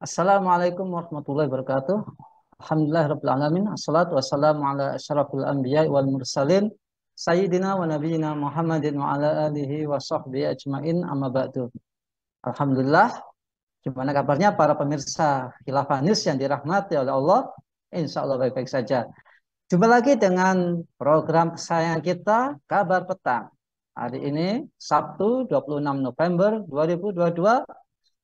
Assalamualaikum warahmatullahi wabarakatuh. Alhamdulillah alamin. Assalatu wassalamu ala asyrafil anbiya wal mursalin. Sayyidina wa nabiyina Muhammadin wa ala alihi wa sahbihi ajmain amma ba'du. Alhamdulillah. Gimana kabarnya para pemirsa Khilafah News yang dirahmati oleh Allah? Insya Allah baik-baik saja. Jumpa lagi dengan program kesayangan kita, Kabar Petang. Hari ini Sabtu 26 November 2022.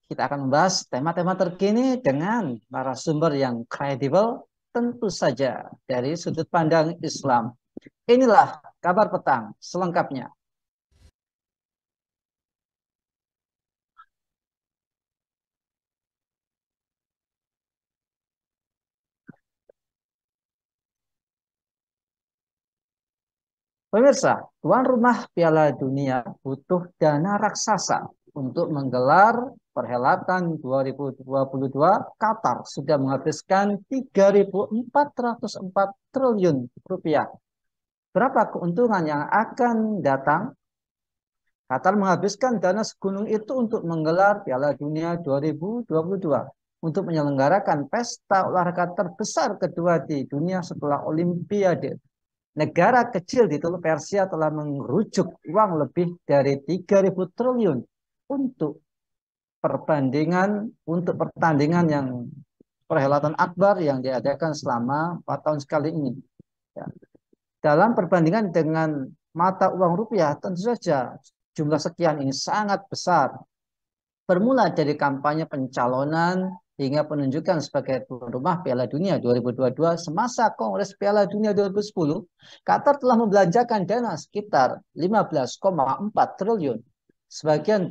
Kita akan membahas tema-tema terkini dengan narasumber yang kredibel, tentu saja dari sudut pandang Islam. Inilah Kabar Petang selengkapnya. Pemirsa, tuan rumah Piala Dunia butuh dana raksasa untuk menggelar perhelatan 2022. Qatar sudah menghabiskan 3.404 triliun rupiah. Berapa keuntungan yang akan datang? Qatar menghabiskan dana segunung itu untuk menggelar Piala Dunia 2022 untuk menyelenggarakan pesta olahraga terbesar kedua di dunia setelah Olimpiade. Negara kecil di Teluk Persia telah mengerucut uang lebih dari 3.000 triliun untuk pertandingan yang perhelatan akbar yang diadakan selama 4 tahun sekali ini. Ya. Dalam perbandingan dengan mata uang rupiah, tentu saja jumlah sekian ini sangat besar. Bermula dari kampanye pencalonan hingga penunjukan sebagai tuan rumah Piala Dunia 2022 semasa Kongres Piala Dunia 2010, Qatar telah membelanjakan dana sekitar 15,4 triliun. Sebagian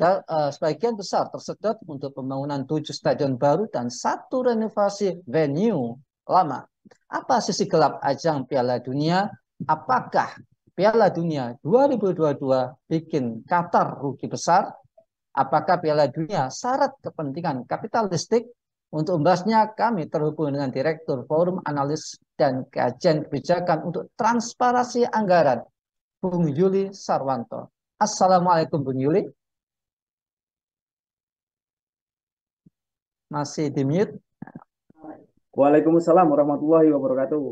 besar tersedot untuk pembangunan 7 stadion baru dan 1 renovasi venue lama. Apa sisi gelap ajang Piala Dunia? Apakah Piala Dunia 2022 bikin Qatar rugi besar? Apakah Piala Dunia syarat kepentingan kapitalistik? Untuk membahasnya, kami terhubung dengan Direktur Forum Analis dan Kajian Kebijakan untuk Transparansi Anggaran, Bung Yuli Sarwanto. Assalamualaikum, Bung Yuli. Masih di mute. Waalaikumsalam warahmatullahi wabarakatuh.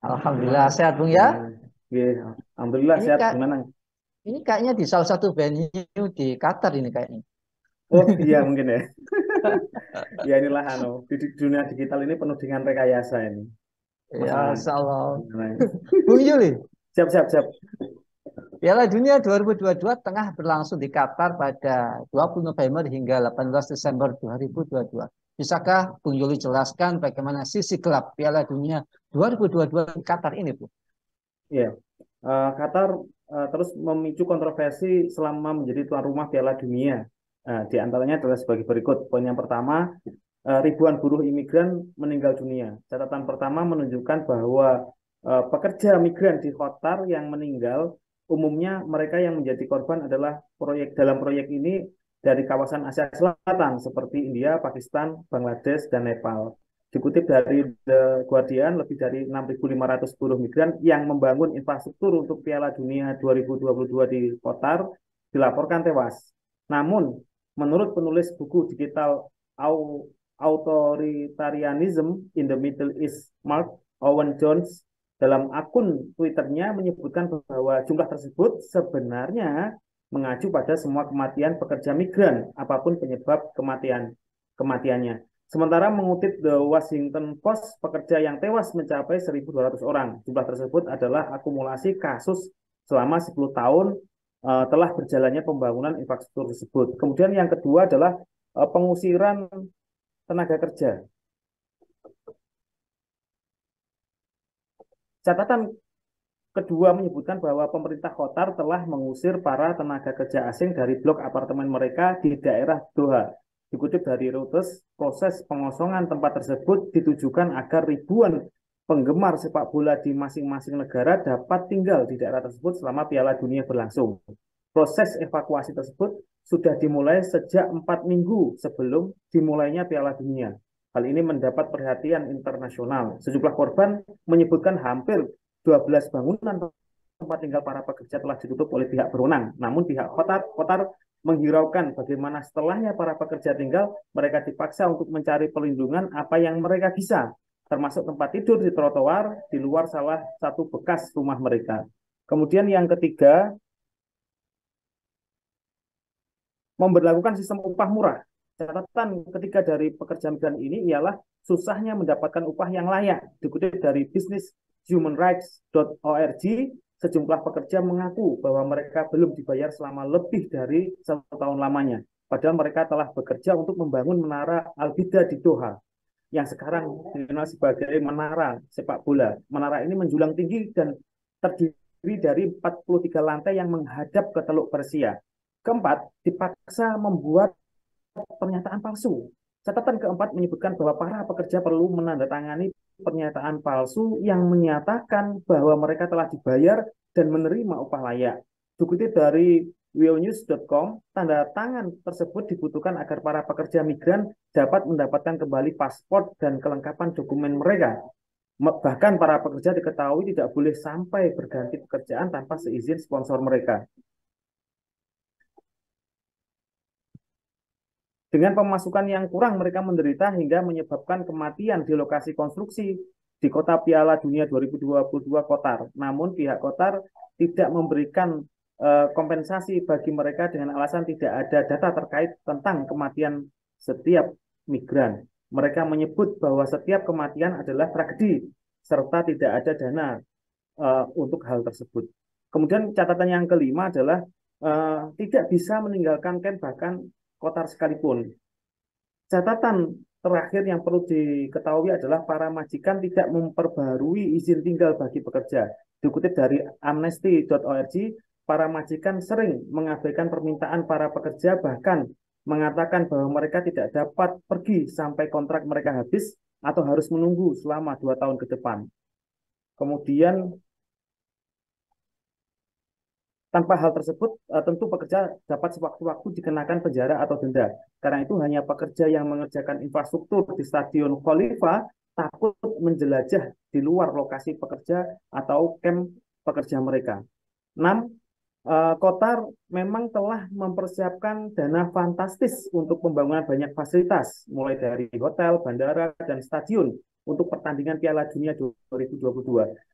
Alhamdulillah sehat, Bung ya. Alhamdulillah Ini, sehat. Gimana? ini kayaknya di salah satu venue di Qatar ini kayaknya. Oh iya mungkin ya. Ya inilah di dunia digital ini penuh dengan rekayasa ini. Ya, Masalah. Allah. Bung Yuli. Siap, siap, siap. Piala Dunia 2022 tengah berlangsung di Qatar pada 20 November hingga 18 Desember 2022. Bisakah Bung Yuli jelaskan bagaimana sisi gelap Piala Dunia 2022 di Qatar ini, Bu? Ya, Qatar terus memicu kontroversi selama menjadi tuan rumah Piala Dunia. Di antaranya adalah sebagai berikut. Poin yang pertama, ribuan buruh imigran meninggal dunia. Catatan pertama menunjukkan bahwa pekerja migran di Qatar yang meninggal umumnya mereka yang menjadi korban adalah dalam proyek ini dari kawasan Asia Selatan seperti India, Pakistan, Bangladesh, dan Nepal. Dikutip dari The Guardian, lebih dari 6.500 buruh migran yang membangun infrastruktur untuk Piala Dunia 2022 di Qatar dilaporkan tewas. Namun, menurut penulis buku digital Authoritarianism in the Middle East, Mark Owen Jones, dalam akun Twitternya menyebutkan bahwa jumlah tersebut sebenarnya mengacu pada semua kematian pekerja migran, apapun penyebab kematiannya. Sementara mengutip The Washington Post, pekerja yang tewas mencapai 1.200 orang. Jumlah tersebut adalah akumulasi kasus selama 10 tahun telah berjalannya pembangunan infrastruktur tersebut. Kemudian yang kedua adalah pengusiran tenaga kerja. Catatan kedua menyebutkan bahwa pemerintah Qatar telah mengusir para tenaga kerja asing dari blok apartemen mereka di daerah Doha. Dikutip dari Reuters, proses pengosongan tempat tersebut ditujukan agar ribuan penggemar sepak bola di masing-masing negara dapat tinggal di daerah tersebut selama Piala Dunia berlangsung. Proses evakuasi tersebut sudah dimulai sejak 4 minggu sebelum dimulainya Piala Dunia. Hal ini mendapat perhatian internasional. Sejumlah korban menyebutkan hampir 12 bangunan tempat tinggal para pekerja telah ditutup oleh pihak berwenang. Namun pihak Qatar menghiraukan bagaimana setelahnya para pekerja tinggal, mereka dipaksa untuk mencari perlindungan apa yang mereka bisa, termasuk tempat tidur di trotoar di luar salah satu bekas rumah mereka. Kemudian yang ketiga, memberlakukan sistem upah murah. Catatan ketiga dari pekerja migran ini ialah susahnya mendapatkan upah yang layak. Dikutip dari businesshumanrights.org, sejumlah pekerja mengaku bahwa mereka belum dibayar selama lebih dari 1 tahun lamanya. Padahal mereka telah bekerja untuk membangun menara Al-Bida di Doha, yang sekarang dikenal sebagai menara sepak bola. Menara ini menjulang tinggi dan terdiri dari 43 lantai yang menghadap ke Teluk Persia. Keempat, dipaksa membuat pernyataan palsu. Catatan keempat menyebutkan bahwa para pekerja perlu menandatangani pernyataan palsu yang menyatakan bahwa mereka telah dibayar dan menerima upah layak. Dikutip dari weonews.com, tanda tangan tersebut dibutuhkan agar para pekerja migran dapat mendapatkan kembali paspor dan kelengkapan dokumen mereka. Bahkan para pekerja diketahui tidak boleh sampai berganti pekerjaan tanpa seizin sponsor mereka. Dengan pemasukan yang kurang, mereka menderita hingga menyebabkan kematian di lokasi konstruksi di kota Piala Dunia 2022 Qatar. Namun pihak Qatar tidak memberikan kompensasi bagi mereka dengan alasan tidak ada data terkait tentang kematian setiap migran. Mereka menyebut bahwa setiap kematian adalah tragedi serta tidak ada dana untuk hal tersebut. Kemudian catatan yang kelima adalah tidak bisa meninggalkan camp bahkan Qatar sekalipun. Catatan terakhir yang perlu diketahui adalah para majikan tidak memperbarui izin tinggal bagi pekerja. Dikutip dari amnesty.org, para majikan sering mengabaikan permintaan para pekerja, bahkan mengatakan bahwa mereka tidak dapat pergi sampai kontrak mereka habis atau harus menunggu selama 2 tahun ke depan. Kemudian tanpa hal tersebut, tentu pekerja dapat sewaktu-waktu dikenakan penjara atau denda. Karena itu hanya pekerja yang mengerjakan infrastruktur di Stadion Khalifa takut menjelajah di luar lokasi pekerja atau kamp pekerja mereka. 6. Qatar memang telah mempersiapkan dana fantastis untuk pembangunan banyak fasilitas, mulai dari hotel, bandara, dan stadion untuk pertandingan Piala Dunia 2022.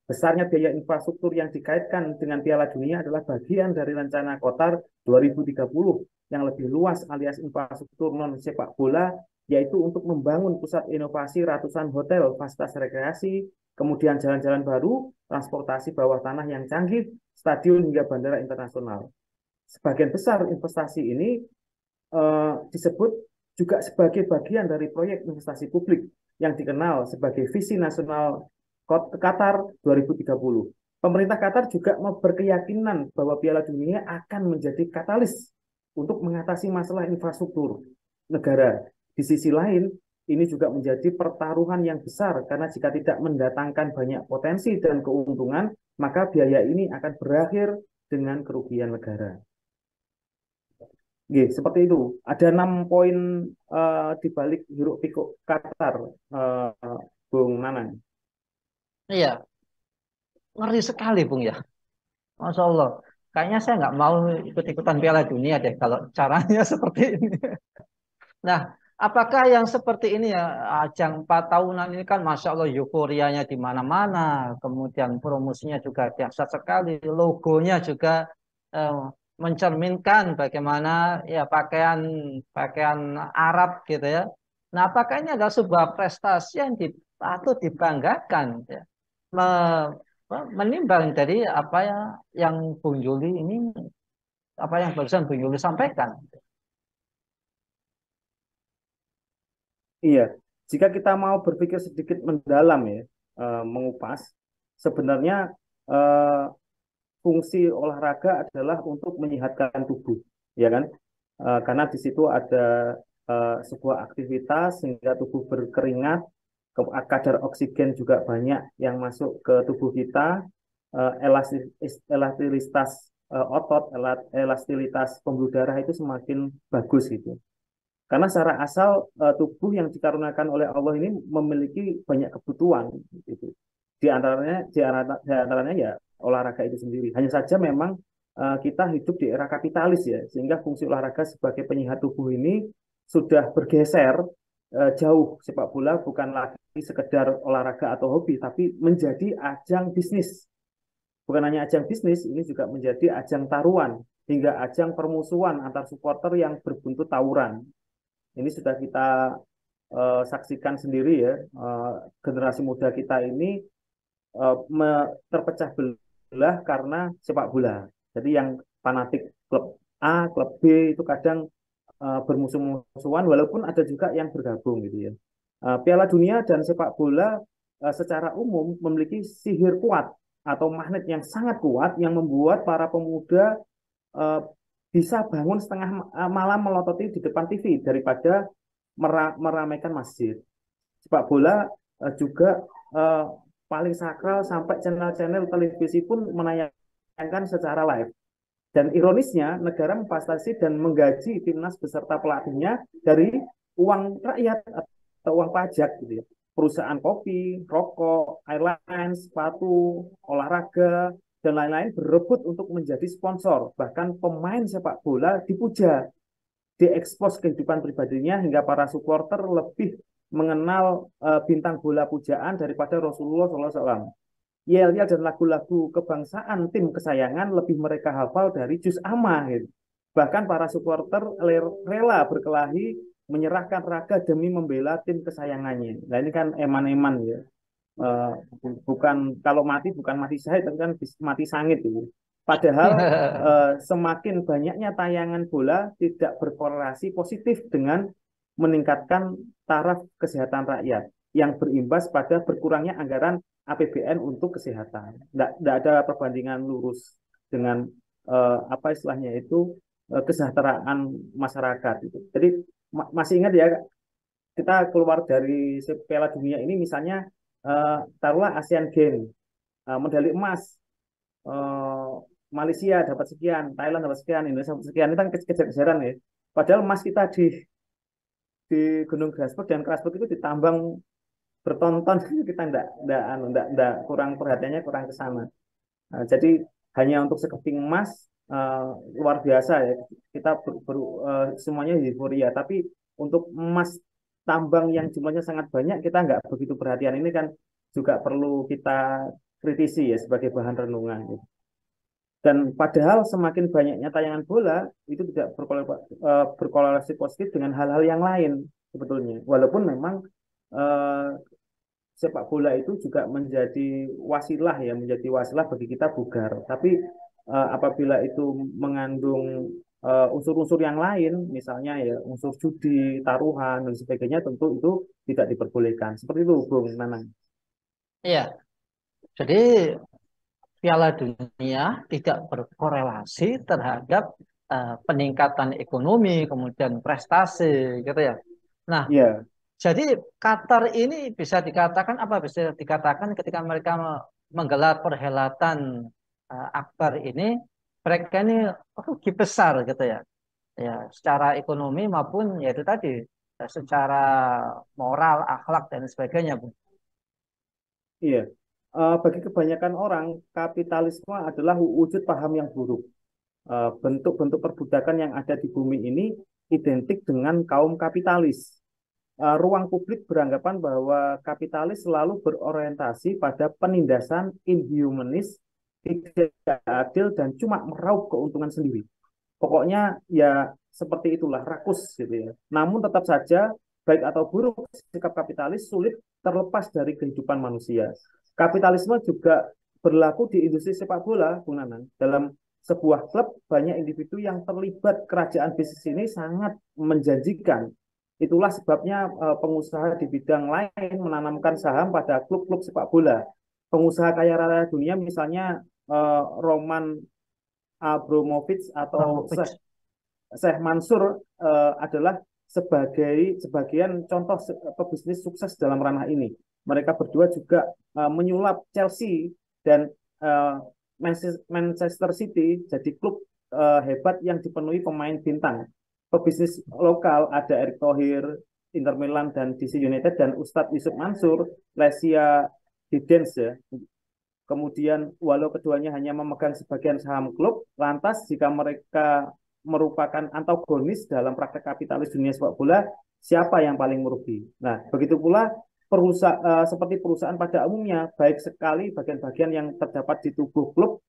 Besarnya biaya infrastruktur yang dikaitkan dengan Piala Dunia adalah bagian dari rencana Qatar 2030 yang lebih luas alias infrastruktur non-sepak bola, yaitu untuk membangun pusat inovasi ratusan hotel, fasilitas rekreasi, kemudian jalan-jalan baru, transportasi bawah tanah yang canggih, stadion hingga bandara internasional. Sebagian besar investasi ini disebut juga sebagai bagian dari proyek investasi publik yang dikenal sebagai Visi Nasional Qatar 2030. Pemerintah Qatar juga berkeyakinan bahwa Piala Dunia akan menjadi katalis untuk mengatasi masalah infrastruktur negara. Di sisi lain, ini juga menjadi pertaruhan yang besar karena jika tidak mendatangkan banyak potensi dan keuntungan, maka biaya ini akan berakhir dengan kerugian negara. Seperti itu. Ada 6 poin di balik hiruk pikuk Qatar, Bung Nanan. Iya, ngeri sekali, Bung ya. Masya Allah. Kayaknya saya nggak mau ikut-ikutan Piala Dunia deh kalau caranya seperti ini. Nah, apakah yang seperti ini ya, ajang 4 tahunan ini kan Masya Allah euforianya di mana-mana, kemudian promosinya juga dahsyat sekali, logonya juga eh, mencerminkan bagaimana ya pakaian pakaian Arab gitu ya. Nah, apakah ini adalah sebuah prestasi yang patut dibanggakan ya? Menimbang dari apa ya yang Bung Yuli ini, apa yang barusan Bung Yuli sampaikan. Iya, jika kita mau berpikir sedikit mendalam ya, mengupas, sebenarnya eh, fungsi olahraga adalah untuk menyehatkan tubuh, ya kan? Karena di situ ada sebuah aktivitas sehingga tubuh berkeringat, kadar oksigen juga banyak yang masuk ke tubuh kita, elastisitas otot, elastisitas pembuluh darah itu semakin bagus gitu. Karena secara asal tubuh yang dikaruniakan oleh Allah ini memiliki banyak kebutuhan gitu. Di antaranya ya olahraga itu sendiri. Hanya saja memang kita hidup di era kapitalis ya, sehingga fungsi olahraga sebagai penyehat tubuh ini sudah bergeser jauh. Sepak bola bukan lagi sekedar olahraga atau hobi, tapi menjadi ajang bisnis. Bukan hanya ajang bisnis, ini juga menjadi ajang taruhan hingga ajang permusuhan antar supporter yang berbuntut tawuran. Ini sudah kita saksikan sendiri ya, generasi muda kita ini terpecah belah karena sepak bola. Jadi yang fanatik klub A, klub B itu kadang bermusuh-musuhan, walaupun ada juga yang bergabung gitu ya. Piala Dunia dan sepak bola secara umum memiliki sihir kuat atau magnet yang sangat kuat yang membuat para pemuda eh, bisa bangun setengah malam melototi di depan TV daripada meramaikan masjid. Sepak bola juga eh, paling sakral sampai channel-channel televisi pun menayangkan secara live. Dan ironisnya, negara memfasilitasi dan menggaji timnas beserta pelatihnya dari uang rakyat atau uang pajak gitu ya. Perusahaan kopi, rokok, airline, sepatu, olahraga, dan lain-lain berebut untuk menjadi sponsor. Bahkan pemain sepak bola dipuja, diekspos kehidupan pribadinya hingga para supporter lebih mengenal bintang bola pujaan daripada Rasulullah SAW. Yel-yel dan lagu-lagu kebangsaan tim kesayangan lebih mereka hafal dari juz amma gitu. Bahkan para supporter rela berkelahi menyerahkan raga demi membela tim kesayangannya. Nah ini kan eman-eman ya. Uh, bukan kalau mati bukan mati syahid tapi kan mati sangit itu. Padahal semakin banyaknya tayangan bola tidak berkorelasi positif dengan meningkatkan taraf kesehatan rakyat yang berimbas pada berkurangnya anggaran APBN untuk kesehatan. Tidak ada perbandingan lurus dengan apa istilahnya itu kesejahteraan masyarakat. Gitu. Jadi masih ingat ya kita keluar dari Piala Dunia ini misalnya taruhlah Asian Games medali emas Malaysia dapat sekian, Thailand dapat sekian, Indonesia dapat sekian, itu kan kejar-kejaran ya. Padahal emas kita di Gunung Grasberg dan Grasberg itu ditambang bertonton kita enggak kurang perhatiannya kurang ke sana. Jadi hanya untuk sekeping emas luar biasa ya kita semuanya euforia. Tapi untuk emas tambang yang jumlahnya sangat banyak kita nggak begitu perhatian ini kan juga perlu kita kritisi ya sebagai bahan renungan. Gitu. Dan padahal semakin banyaknya tayangan bola itu tidak berkorelasi positif dengan hal-hal yang lain sebetulnya. Walaupun memang eh, sepak bola itu juga menjadi wasilah ya, menjadi wasilah bagi kita bugar. Tapi apabila itu mengandung unsur-unsur yang lain, misalnya ya unsur judi, taruhan dan sebagainya, tentu itu tidak diperbolehkan. Seperti itu, Bung Nanang. Iya, jadi Piala Dunia tidak berkorelasi terhadap peningkatan ekonomi, kemudian prestasi, gitu ya. Nah, Ya, jadi Qatar ini bisa dikatakan apa? Bisa dikatakan ketika mereka menggelar perhelatan akbar ini, mereka ini rugi besar gitu ya. Ya, secara ekonomi maupun ya itu tadi secara moral, akhlak dan sebagainya, Bu. iya. Bagi kebanyakan orang, kapitalisme adalah wujud paham yang buruk. Bentuk-bentuk perbudakan yang ada di bumi ini identik dengan kaum kapitalis. Ruang publik beranggapan bahwa kapitalis selalu berorientasi pada penindasan inhumanis, tidak adil, dan cuma meraup keuntungan sendiri. Pokoknya ya seperti itulah, rakus gitu ya. Namun tetap saja, baik atau buruk, sikap kapitalis sulit terlepas dari kehidupan manusia. Kapitalisme juga berlaku di industri sepak bola, Bung Nanang. Dalam sebuah klub, banyak individu yang terlibat kerajaan bisnis ini sangat menjanjikan. Itulah sebabnya pengusaha di bidang lain menanamkan saham pada klub-klub sepak bola. Pengusaha kaya raya dunia misalnya Roman Abramovich atau Abramovich. Syekh Mansur adalah sebagian contoh pebisnis sukses dalam ranah ini. Mereka berdua juga menyulap Chelsea dan uh, Manchester City jadi klub hebat yang dipenuhi pemain bintang. Pebisnis lokal ada Erick Thohir, Inter Milan dan DC United dan Ustadz Yusuf Mansur, Lesia Hidens ya. Kemudian walau keduanya hanya memegang sebagian saham klub, lantas jika mereka merupakan antagonis dalam praktek kapitalis dunia sepak bola, siapa yang paling merugi? Nah, begitu pula seperti perusahaan pada umumnya, baik sekali bagian-bagian yang terdapat di tubuh klub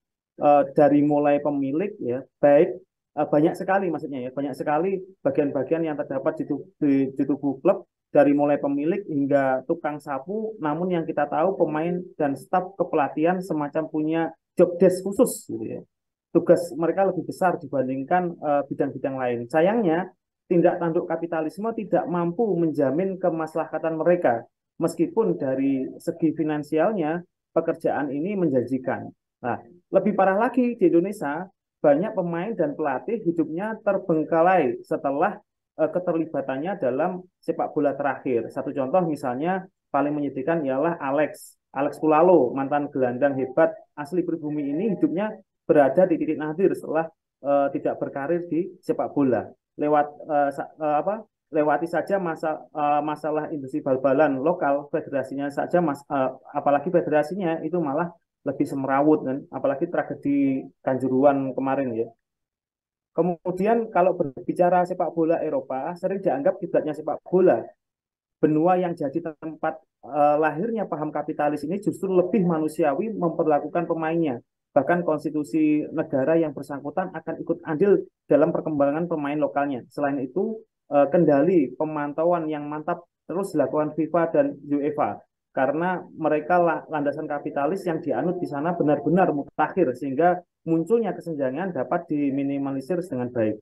dari mulai pemilik ya, baik banyak sekali maksudnya ya, banyak sekali bagian-bagian yang terdapat di tubuh klub dari mulai pemilik hingga tukang sapu, namun yang kita tahu pemain dan staf kepelatihan semacam punya job desk khusus gitu ya. Tugas mereka lebih besar dibandingkan bidang-bidang lain. Sayangnya, tindak tanduk kapitalisme tidak mampu menjamin kemaslahatan mereka, meskipun dari segi finansialnya pekerjaan ini menjanjikan. Nah, lebih parah lagi di Indonesia, banyak pemain dan pelatih hidupnya terbengkalai setelah keterlibatannya dalam sepak bola terakhir. Satu contoh misalnya paling menyedihkan ialah Alex Pulalo, mantan gelandang hebat asli pribumi ini hidupnya berada di titik nadir setelah tidak berkarir di sepak bola. Lewati saja masalah industri bal-balan lokal, federasinya saja apalagi federasinya itu malah lebih semerawut kan, apalagi tragedi Kanjuruhan kemarin ya. Kemudian kalau berbicara sepak bola Eropa, sering dianggap kiblatnya sepak bola. Benua yang jadi tempat lahirnya paham kapitalis ini justru lebih manusiawi memperlakukan pemainnya. Bahkan konstitusi negara yang bersangkutan akan ikut andil dalam perkembangan pemain lokalnya. Selain itu, kendali pemantauan yang mantap terus dilakukan FIFA dan UEFA karena mereka landasan kapitalis yang dianut di sana benar-benar mutakhir sehingga munculnya kesenjangan dapat diminimalisir dengan baik.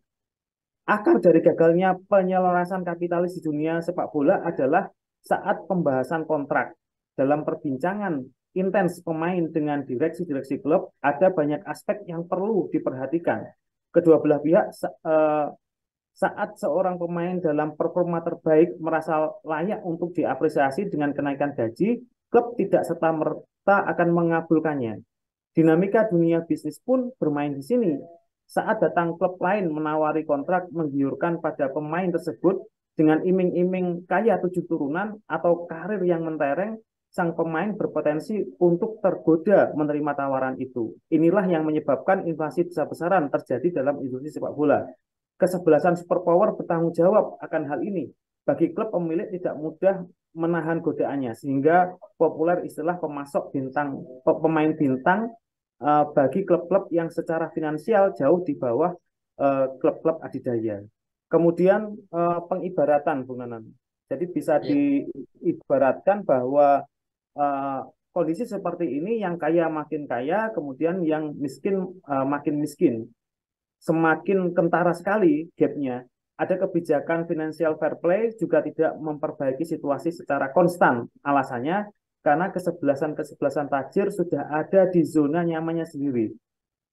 Akar dari gagalnya penyelarasan kapitalis di dunia sepak bola adalah saat pembahasan kontrak. Dalam perbincangan intens pemain dengan direksi-direksi klub, ada banyak aspek yang perlu diperhatikan. Kedua belah pihak saat seorang pemain dalam performa terbaik merasa layak untuk diapresiasi dengan kenaikan gaji, klub tidak serta-merta akan mengabulkannya. Dinamika dunia bisnis pun bermain di sini. Saat datang klub lain menawari kontrak menggiurkan pada pemain tersebut dengan iming-iming kaya 7 turunan atau karir yang mentereng, sang pemain berpotensi untuk tergoda menerima tawaran itu. Inilah yang menyebabkan inflasi besar-besaran terjadi dalam industri sepak bola. Kesebelasan superpower bertanggung jawab akan hal ini. Bagi klub pemilik tidak mudah menahan godaannya, sehingga populer istilah pemain bintang bagi klub-klub yang secara finansial jauh di bawah klub-klub adidaya. Kemudian pengibaratan, Bung Nanan. Jadi bisa Ya. diibaratkan bahwa kondisi seperti ini yang kaya makin kaya, kemudian yang miskin makin miskin. Semakin kentara sekali gapnya. Ada kebijakan financial fair play juga tidak memperbaiki situasi secara konstan. Alasannya karena kesebelasan-kesebelasan tajir sudah ada di zona nyamannya sendiri.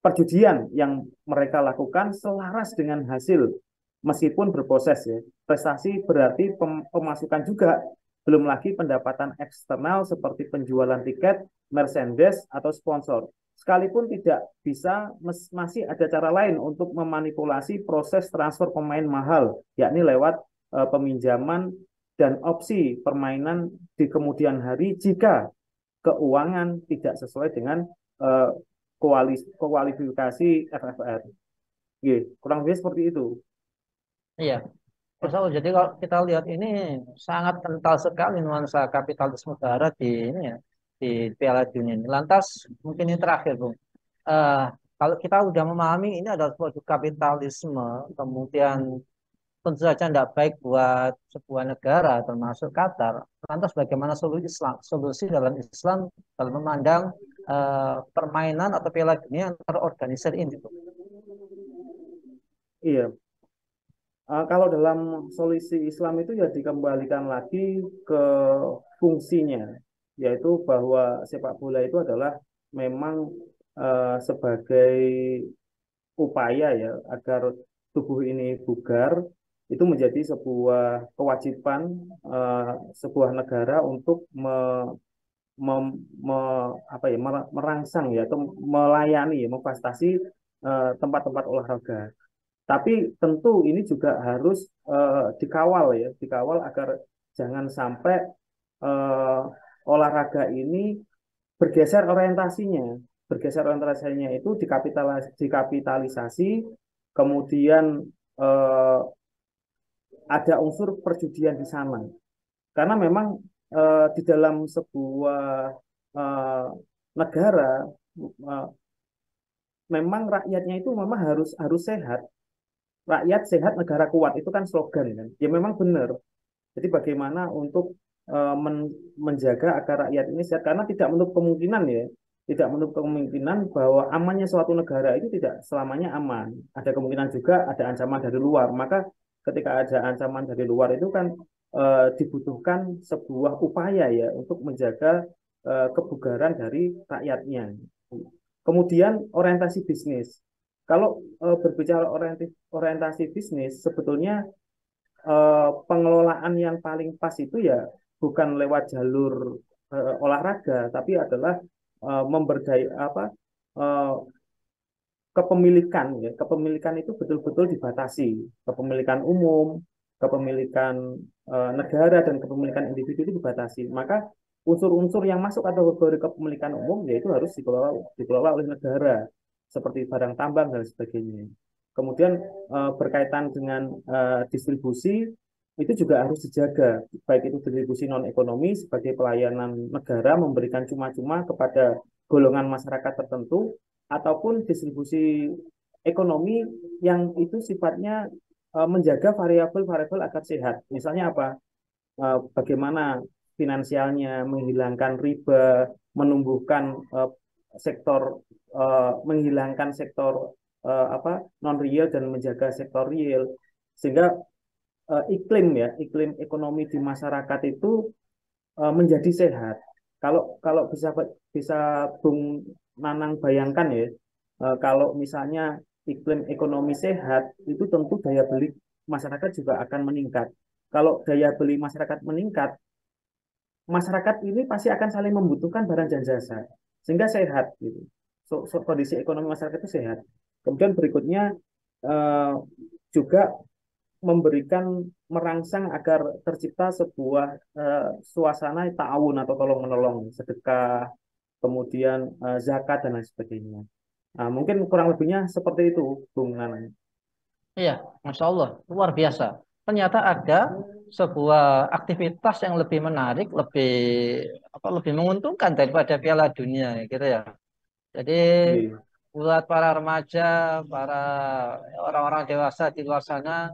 Perjudian yang mereka lakukan selaras dengan hasil, meskipun berproses ya. Prestasi berarti pemasukan juga, belum lagi pendapatan eksternal seperti penjualan tiket, merchandise, atau sponsor. Sekalipun tidak bisa, masih ada cara lain untuk memanipulasi proses transfer pemain mahal, yakni lewat peminjaman dan opsi permainan di kemudian hari jika keuangan tidak sesuai dengan uh, kualifikasi FFR. Kurang lebih seperti itu. Iya. Mas Saul, jadi kalau kita lihat ini sangat kental sekali nuansa kapitalisme barat di ini ya, di Piala Dunia ini. Lantas mungkin ini terakhir, Bung. Eh, Kalau kita udah memahami ini adalah produk kapitalisme, kemudian tentu saja tidak baik buat sebuah negara termasuk Qatar. Lantas bagaimana solusi dalam Islam dalam memandang permainan atau Piala Dunia yang terorganisir ini, Bung? Iya, kalau dalam solusi Islam itu ya dikembalikan lagi ke fungsinya, yaitu bahwa sepak bola itu adalah memang sebagai upaya ya agar tubuh ini bugar, itu menjadi sebuah kewajiban sebuah negara untuk me, apa ya, merangsang ya atau melayani ya, memfasilitasi tempat-tempat olahraga. Tapi tentu ini juga harus dikawal ya, dikawal agar jangan sampai olahraga ini bergeser orientasinya. Bergeser orientasinya itu dikapitalisasi, kemudian eh, ada unsur perjudian di sana. Karena memang di dalam sebuah eh, negara eh, memang rakyatnya itu memang harus harus sehat. Rakyat sehat, negara kuat itu kan slogan kan. Ya memang benar. Jadi bagaimana untuk menjaga agar rakyat ini sehat karena tidak menutup kemungkinan ya, tidak menutup kemungkinan bahwa amannya suatu negara itu tidak selamanya aman. Ada kemungkinan juga ada ancaman dari luar. Maka ketika ada ancaman dari luar itu kan dibutuhkan sebuah upaya ya untuk menjaga kebugaran dari rakyatnya. Kemudian orientasi bisnis. Kalau berbicara orientasi bisnis, sebetulnya pengelolaan yang paling pas itu ya bukan lewat jalur olahraga, tapi adalah memberdaya apa uh, kepemilikan ya. Kepemilikan itu betul-betul dibatasi. Kepemilikan umum, kepemilikan negara dan kepemilikan individu itu dibatasi. Maka unsur-unsur yang masuk kategori kepemilikan umum yaitu harus dikelola oleh negara seperti barang tambang dan sebagainya. Kemudian berkaitan dengan distribusi itu juga harus dijaga, baik itu distribusi non ekonomi sebagai pelayanan negara memberikan cuma-cuma kepada golongan masyarakat tertentu ataupun distribusi ekonomi yang itu sifatnya menjaga variabel-variabel agar sehat. Misalnya apa? Bagaimana finansialnya, menghilangkan riba, menumbuhkan sektor, menghilangkan sektor apa non real dan menjaga sektor real, sehingga iklim ya, iklim ekonomi di masyarakat itu menjadi sehat. Kalau kalau bisa bisa Bung Nanang bayangkan ya, kalau misalnya iklim ekonomi sehat, itu tentu daya beli masyarakat juga akan meningkat. Kalau daya beli masyarakat meningkat, masyarakat ini pasti akan saling membutuhkan barang dan jasa, sehingga sehat gitu. Kondisi ekonomi masyarakat itu sehat. Kemudian berikutnya eh, juga memberikan merangsang agar tercipta sebuah suasana ta'awun atau tolong menolong, sedekah, kemudian zakat dan lain sebagainya. Nah, mungkin kurang lebihnya seperti itu, Bung Nanang. Iya, Masya Allah, luar biasa. Ternyata ada sebuah aktivitas yang lebih menarik, lebih menguntungkan daripada Piala Dunia, gitu ya. Jadi Iya, buat para remaja, para orang-orang dewasa di luar sana,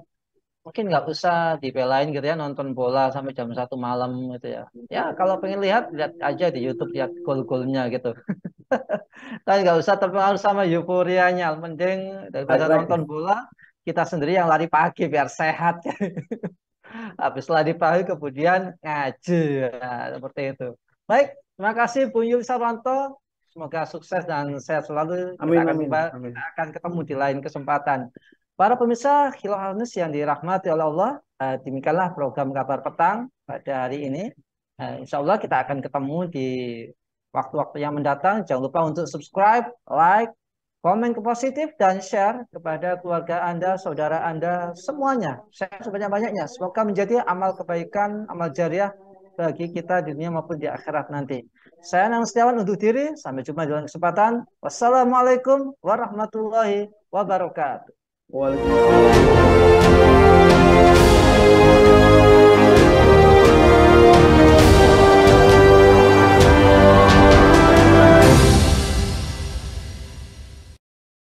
mungkin nggak usah dibelain gitu ya nonton bola sampai jam 1 malam gitu ya. Ya kalau pengen lihat, lihat aja di YouTube, lihat gol-golnya gitu. Tapi nggak usah terpengaruh sama euforianya. Mending daripada baik-baik. nonton bola, kita sendiri yang lari pagi biar sehat. Habis lari pagi kemudian ngaji. Nah, seperti itu. Baik, terima kasih Bung Yul Sarwanto. Semoga sukses dan sehat selalu. Amin, amin, Kita amin. akan ketemu di lain kesempatan. Para pemirsa Khilo Harness yang dirahmati oleh Allah, demikianlah program kabar petang pada hari ini. Insya Allah kita akan ketemu di waktu-waktu yang mendatang. Jangan lupa untuk subscribe, like, komen ke positif, dan share kepada keluarga Anda, saudara Anda, semuanya. Share sebanyak-banyaknya. Semoga menjadi amal kebaikan, amal jariah bagi kita di dunia maupun di akhirat nanti. Saya Nang Setiawan undur diri. Sampai jumpa di lain kesempatan. Wassalamualaikum warahmatullahi wabarakatuh. Waalaikumsalam warahmatullahi wabarakatuh.